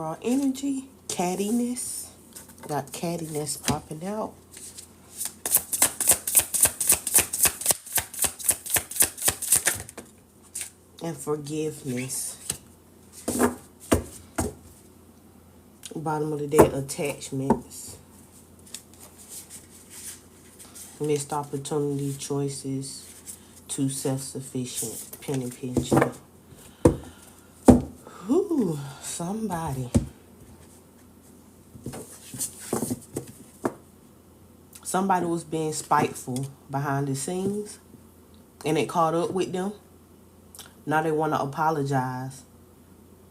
overall energy, cattiness. Got cattiness popping out. And forgiveness. Bottom of the deck, attachments. Missed opportunity, choices. Too self-sufficient. Penny pincher. Whew, somebody. Somebody was being spiteful behind the scenes. And it caught up with them. Now they want to apologize.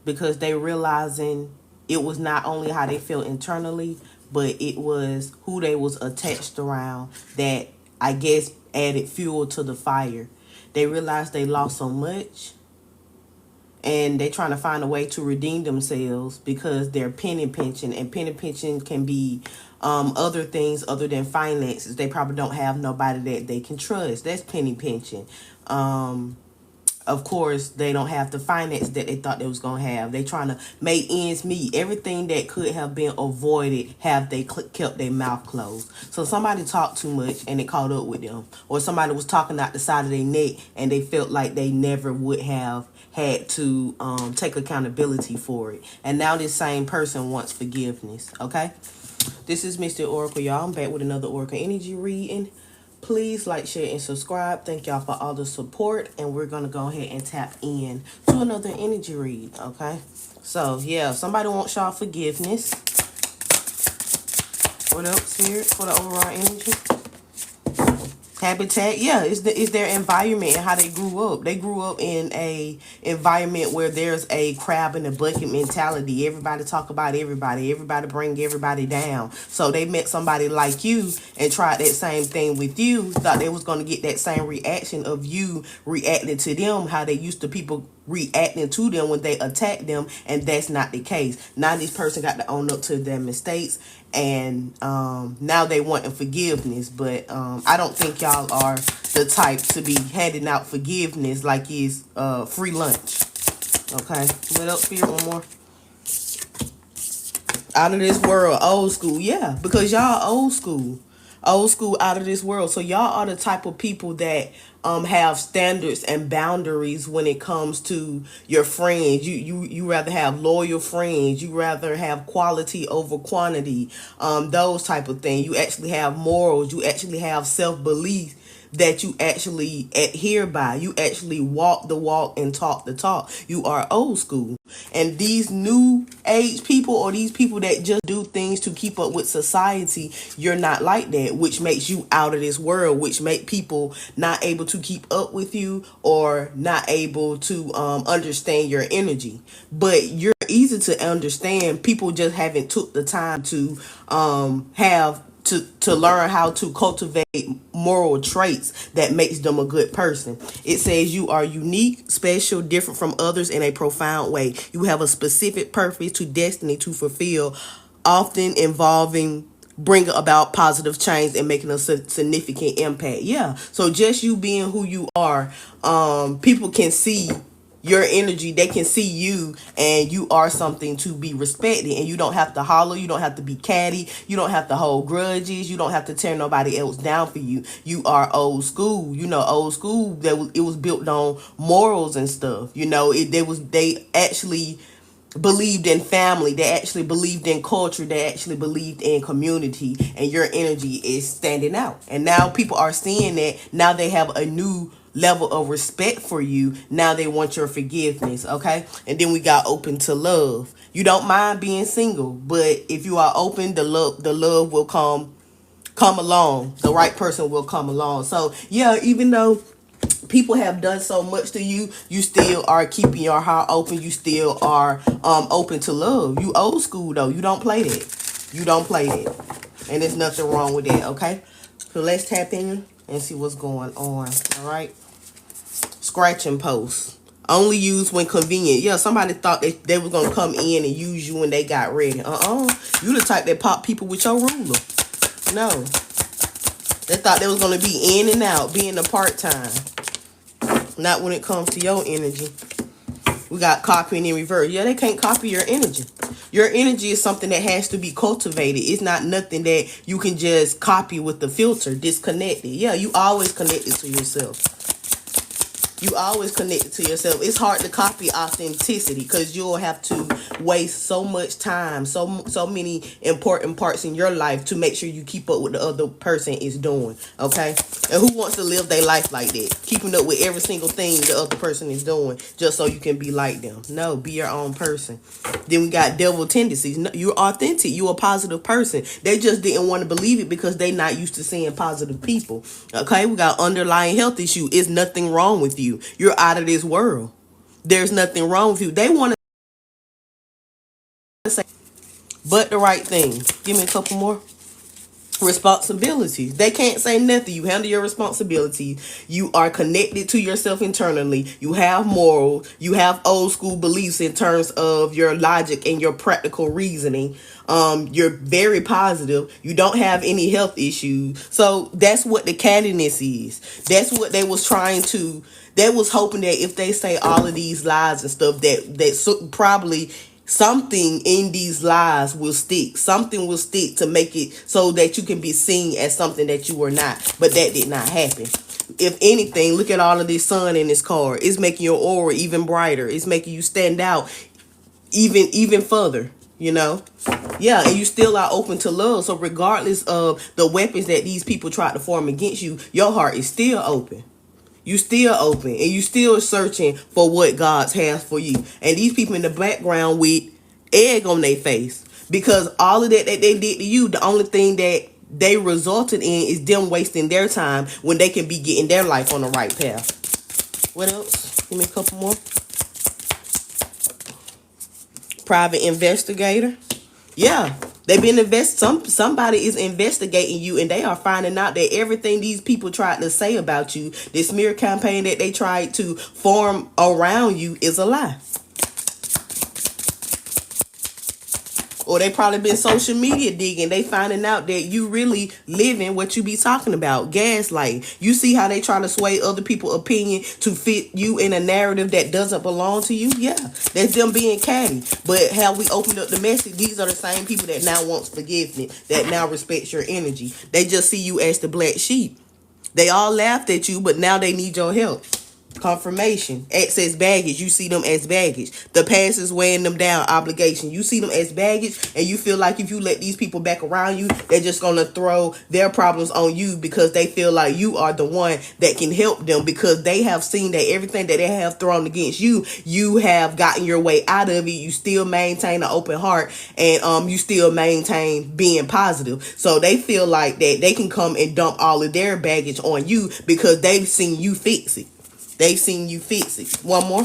Because they realizing it was not only how they felt internally, but it was who they was attached around that, I guess, added fuel to the fire. They realized they lost so much. And they're trying to find a way to redeem themselves because they're penny pinching. And penny pinching can be other things other than finances. They probably don't have nobody that they can trust. That's penny pinching. Of course, they don't have the finance that they thought they was going to have. They trying to make ends meet. Everything that could have been avoided, have they kept their mouth closed. So somebody talked too much and it caught up with them. Or somebody was talking out the side of their neck and they felt like they never would have had to take accountability for it. And now this same person wants forgiveness. Okay? This is Mr. Oracle, y'all. I'm back with another Oracle energy reading. Please like, share, and subscribe. Thank y'all for all the support. And we're going to go ahead and tap in to another energy read, okay? So, yeah, somebody wants y'all forgiveness. What up, Spirit, for the overall energy? Habitat, yeah, it's their environment and how they grew up. They grew up in a environment where there's a crab in a bucket mentality. Everybody talk about everybody. Everybody bring everybody down. So they met somebody like you and tried that same thing with you. Thought they was going to get that same reaction of you reacting to them, how they used to people reacting to them when they attacked them, and that's not the case. Now this person got to own up to their mistakes, and now they wanting forgiveness. But I don't think y'all are the type to be handing out forgiveness like it's free lunch. Okay, what else, Spirit? One more. Out of this world, old school. Yeah, because y'all old school. Old school, out of this world. So y'all are the type of people that have standards and boundaries when it comes to your friends. You rather have loyal friends. You rather have quality over quantity. Those type of things. You actually have morals. You actually have self-belief that you actually adhere by. You actually walk the walk and talk the talk. You are old school. And these new age people, or these people that just do things to keep up with society, you're not like that, which makes you out of this world, which make people not able to keep up with you or not able to understand your energy. But you're easy to understand. People just haven't took the time to to learn how to cultivate moral traits that makes them a good person. It says you are unique, special, different from others in a profound way. You have a specific purpose to destiny to fulfill, often involving bring about positive change and making a significant impact. Yeah. So just you being who you are, people can see your energy. They can see you, and you are something to be respected. And you don't have to holler. You don't have to be catty. You don't have to hold grudges. You don't have to tear nobody else down for you. You are old school. You know, old school. It was built on morals and stuff. You know, they actually believed in family. They actually believed in culture. They actually believed in community. And your energy is standing out. And now people are seeing that. Now they have a new level of respect for you. Now they want your forgiveness. Okay. And then we got open to love. You don't mind being single, but if you are open, the love will come along. The right person will come along. So yeah, even though people have done so much to you, you still are keeping your heart open. You still are open to love. You old school though. You don't play that. You don't play that. And there's nothing wrong with that. Okay. So let's tap in and see what's going on. All right. Scratching posts. Only used when convenient. Yeah, somebody thought they were going to come in and use you when they got ready. You the type that pop people with your ruler. No. They thought they was going to be in and out, being a part-time. Not when it comes to your energy. We got copying in reverse. Yeah, they can't copy your energy. Your energy is something that has to be cultivated. It's not nothing that you can just copy with the filter, disconnected. Yeah, you always connected to yourself. You always connected to yourself. It's hard to copy authenticity because you'll have to waste so much time, so many important parts in your life to make sure you keep up with the other person is doing. Okay, and who wants to live their life like that, keeping up with every single thing the other person is doing just so you can be like them? No, be your own person. Then we got devil tendencies. No, you're authentic. You're a positive person. They just didn't want to believe it because they not used to seeing positive people. Okay, we got underlying health issue. It's nothing wrong with you. You're out of this world. There's nothing wrong with you. They want to say, but the right thing. Give me a couple more. Responsibilities. They can't say nothing. You handle your responsibilities. You are connected to yourself internally. You have morals. You have old school beliefs in terms of your logic and your practical reasoning. You're very positive. You don't have any health issues. So that's what the cattiness is. That's what they was trying to. They was hoping that if they say all of these lies and stuff, that probably something in these lies will stick. Something will stick to make it so that you can be seen as something that you were not. But that did not happen. If anything, look at all of this sun in this card. It's making your aura even brighter. It's making you stand out even further. You know, yeah, and you still are open to love. So regardless of the weapons that these people try to form against you, your heart is still open. You still open and you still searching for what God has for you. And these people in the background with egg on their face, because all of that they did to you, the only thing that they resulted in is them wasting their time when they can be getting their life on the right path. What else? Give me a couple more. Private investigator. Yeah. They've been somebody is investigating you, and they are finding out that everything these people tried to say about you, this smear campaign that they tried to form around you, is a lie. Or they probably been social media digging. They finding out that you really living what you be talking about. Gaslighting. You see how they try to sway other people's opinion to fit you in a narrative that doesn't belong to you? Yeah. That's them being catty. But how we opened up the message, these are the same people that now wants forgiveness, that now respects your energy. They just see you as the black sheep. They all laughed at you, but now they need your help. Confirmation. Excess baggage. You see them as baggage. The past is weighing them down. Obligation. You see them as baggage, and you feel like if you let these people back around you, they're just going to throw their problems on you because they feel like you are the one that can help them, because they have seen that everything that they have thrown against you, you have gotten your way out of it. You still maintain an open heart, and you still maintain being positive. So they feel like that they can come and dump all of their baggage on you because they've seen you fix it. They've seen you fix it. One more.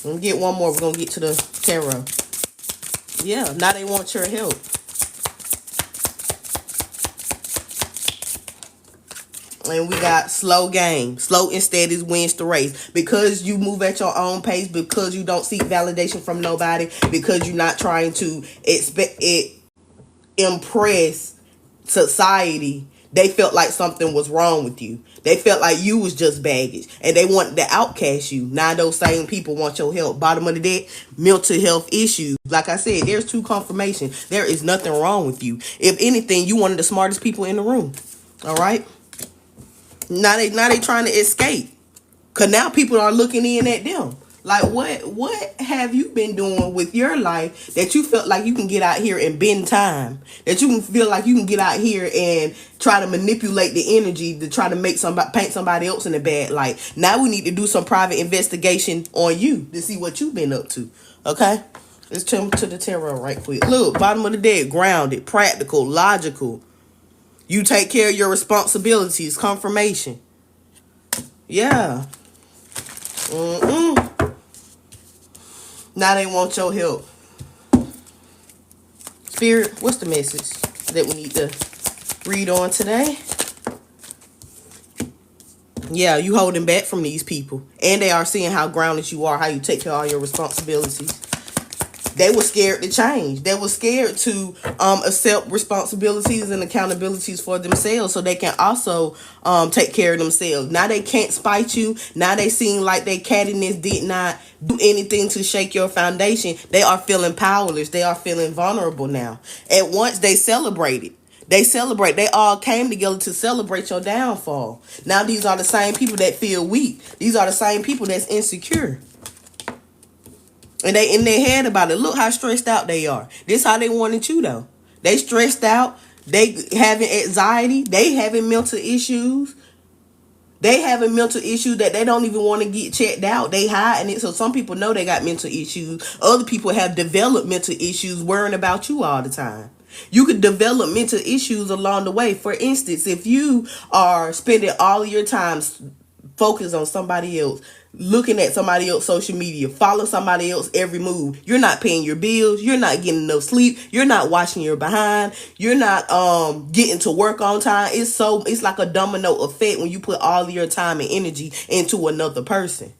We're going to get one more. We're going to get to the tarot. Yeah, now they want your help. And we got slow game. Slow and steady wins the race. Because you move at your own pace, because you don't seek validation from nobody, because you're not trying to impress society, they felt like something was wrong with you. They felt like you was just baggage, and they wanted to outcast you. Now those same people want your help. Bottom of the deck, mental health issues. Like I said, there's two confirmations. There is nothing wrong with you. If anything, you one of the smartest people in the room. All right. Now they trying to escape, cause now people are looking in at them. Like, what have you been doing with your life that you felt like you can get out here and bend time? That you can feel like you can get out here and try to manipulate the energy to try to make paint somebody else in a bad light. Now we need to do some private investigation on you to see what you've been up to. Okay? Let's turn to the tarot right quick. Look, bottom of the deck, grounded, practical, logical. You take care of your responsibilities. Confirmation. Yeah. Now they want your help. Spirit, what's the message that we need to read on today? Yeah, you holding back from these people. And they are seeing how grounded you are, how you take care of all your responsibilities. They were scared to change. They were scared to accept responsibilities and accountabilities for themselves, so they can also take care of themselves. Now they can't spite you. Now they seem like their cattiness did not do anything to shake your foundation. They are feeling powerless. They are feeling vulnerable now. At once they celebrated. They celebrate. They all came together to celebrate your downfall. Now these are the same people that feel weak. These are the same people that's insecure. And they in their head about it. Look how stressed out they are. This how they wanted you though. They stressed out. They having anxiety. They having mental issues. They having mental issues that they don't even want to get checked out. They hiding it. So some people know they got mental issues. Other people have developed mental issues worrying about you all the time. You could develop mental issues along the way. For instance, if you are spending all of your time focused on somebody else, looking at somebody else's social media, follow somebody else every move, you're not paying your bills, you're not getting enough sleep, you're not washing your behind, you're not getting to work on time. It's like a domino effect when you put all of your time and energy into another person.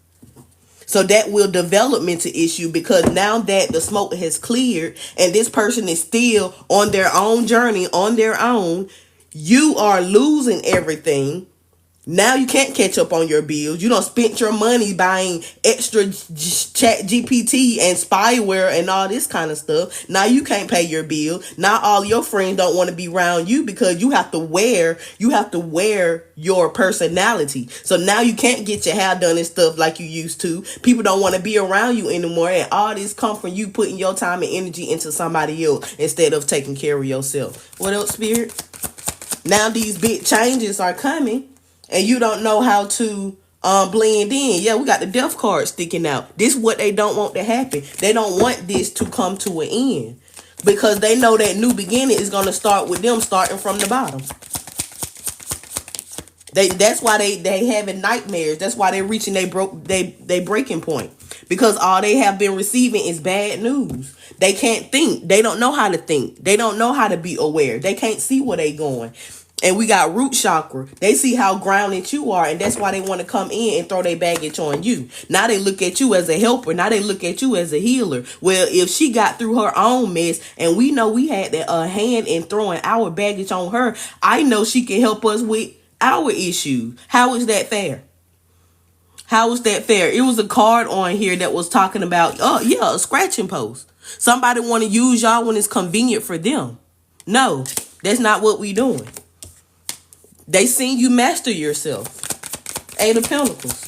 So that will develop mental issue, because now that the smoke has cleared and this person is still on their own journey, on their own, you are losing everything. Now you can't catch up on your bills. You don't spend your money buying extra chat GPT and spyware and all this kind of stuff. Now you can't pay your bill. Now all your friends don't want to be around you because you have to wear your personality. So now you can't get your hair done and stuff like you used to. People don't want to be around you anymore. And all this come from you putting your time and energy into somebody else instead of taking care of yourself. What else, Spirit? Now these big changes are coming. And you don't know how to blend in. Yeah, we got the death card sticking out. This is what they don't want to happen. They don't want this to come to an end, because they know that new beginning is going to start with them starting from the bottom. That's why they having nightmares. That's why they're reaching they breaking point, because all they have been receiving is bad news. They can't think. They don't know how to think. They don't know how to be aware. They can't see where they going. And we got root chakra. They see how grounded you are, and that's why they want to come in and throw their baggage on you. Now they look at you as a helper. Now they look at you as a healer. Well, if she got through her own mess, and we know we had a hand in throwing our baggage on her, I know she can help us with our issues. How is that fair? How is that fair? It was a card on here that was talking about, a scratching post. Somebody want to use y'all when it's convenient for them. No, that's not what we doing. They seen you master yourself. Eight of Pentacles.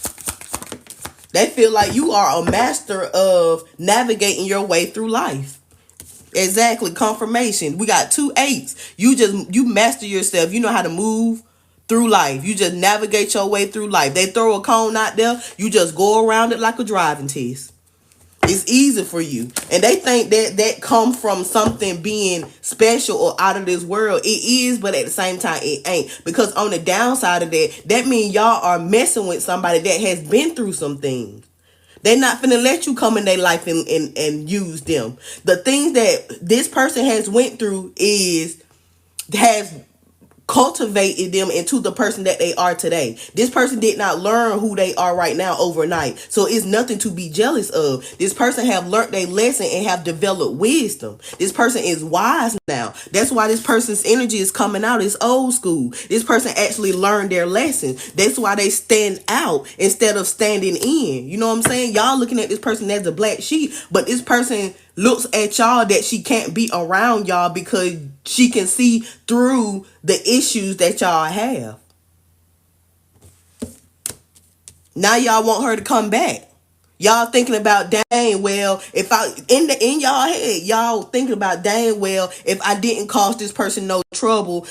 They feel like you are a master of navigating your way through life. Exactly. Confirmation. We got 2 8s. You master yourself. You know how to move through life. You just navigate your way through life. They throw a cone out there. You just go around it like a driving test. It's easy for you. And they think that comes from something being special or out of this world. It is, but at the same time, it ain't. Because on the downside of that means y'all are messing with somebody that has been through some things. They're not finna let you come in their life and use them. The things that this person has went through has cultivated them into the person that they are today. This person did not learn who they are right now overnight. So it's nothing to be jealous of. This person have learned their lesson and have developed wisdom. This person is wise now. That's why this person's energy is coming out. It's old school. This person actually learned their lesson. That's why they stand out instead of standing in. You know what I'm saying? Y'all looking at this person as a black sheep, but this person looks at y'all that she can't be around y'all because she can see through the issues that y'all have. Now y'all want her to come back. Y'all thinking about, dang, well, if I in y'all head, y'all thinking about, dang, well, if I didn't cause this person no trouble,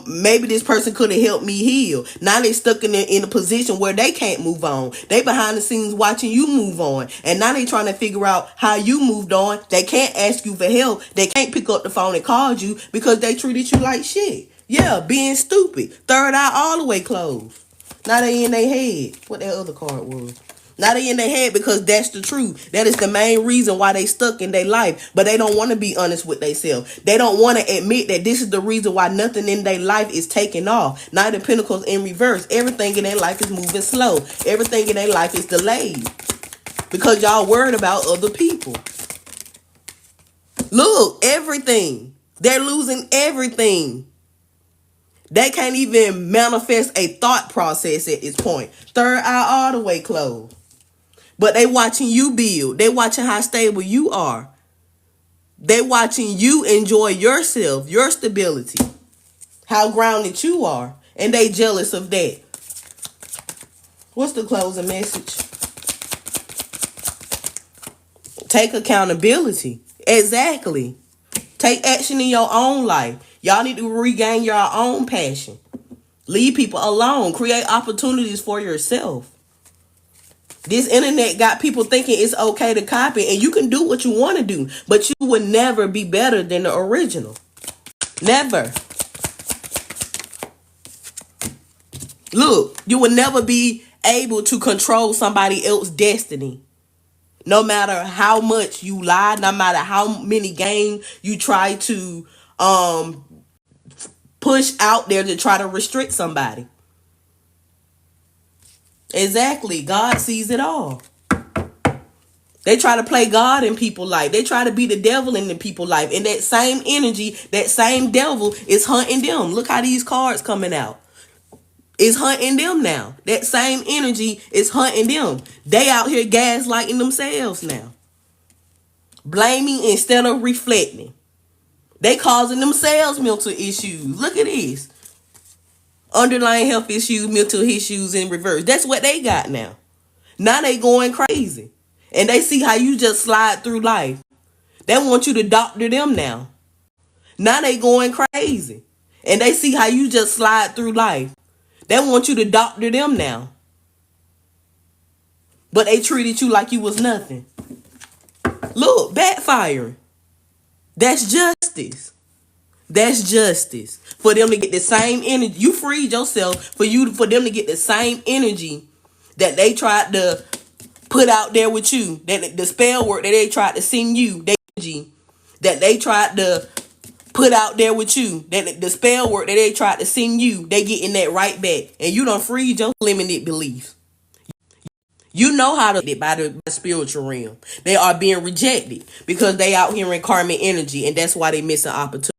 maybe this person could have helped me heal. Now they stuck in a position where they can't move on. They behind the scenes watching you move on, and now they trying to figure out how you moved on. They can't ask you for help. They can't pick up the phone and call you because they treated you like shit. Yeah, being stupid. Third eye all the way closed. Now they in their head. What that other card was. Now they in their head because that's the truth. That is the main reason why they stuck in their life. But they don't want to be honest with themselves. They don't want to admit that this is the reason why nothing in their life is taking off. Knight of Pentacles in reverse. Everything in their life is moving slow. Everything in their life is delayed. Because y'all worried about other people. Look, everything. They're losing everything. They can't even manifest a thought process at this point. Third eye all the way closed. But they watching you build. They watching how stable you are. They watching you enjoy yourself, your stability, how grounded you are. And they jealous of that. What's the closing message? Take accountability. Exactly. Take action in your own life. Y'all need to regain your own passion. Leave people alone. Create opportunities for yourself. This internet got people thinking it's okay to copy, and you can do what you want to do, but you would never be better than the original. Never. Look, you will never be able to control somebody else's destiny. No matter how much you lie, no matter how many games you try to push out there to try to restrict somebody. Exactly. God sees it all. They try to play God in people's life. They try to be the devil in the people's life. And that same energy, that same devil is hunting them. Look how these cards coming out. It's hunting them now. That same energy is hunting them. They out here gaslighting themselves now. Blaming instead of reflecting. They causing themselves mental issues. Look at this. Underlying health issues, mental issues in reverse. That's what they got now. Now they going crazy. And they see how you just slide through life. They want you to doctor them now. Now they going crazy. And they see how you just slide through life. They want you to doctor them now. But they treated you like you was nothing. Look, backfiring. That's justice. That's justice. For them to get the same energy. You freed yourself for them to get the same energy that they tried to put out there with you. That the spell work that they tried to send you. The energy that they tried to put out there with you. That the spell work that they tried to send you. They getting that right back. And you done freed your limited beliefs. You know how to by the spiritual realm. They are being rejected because they out here in karmic energy, and that's why they missing opportunity.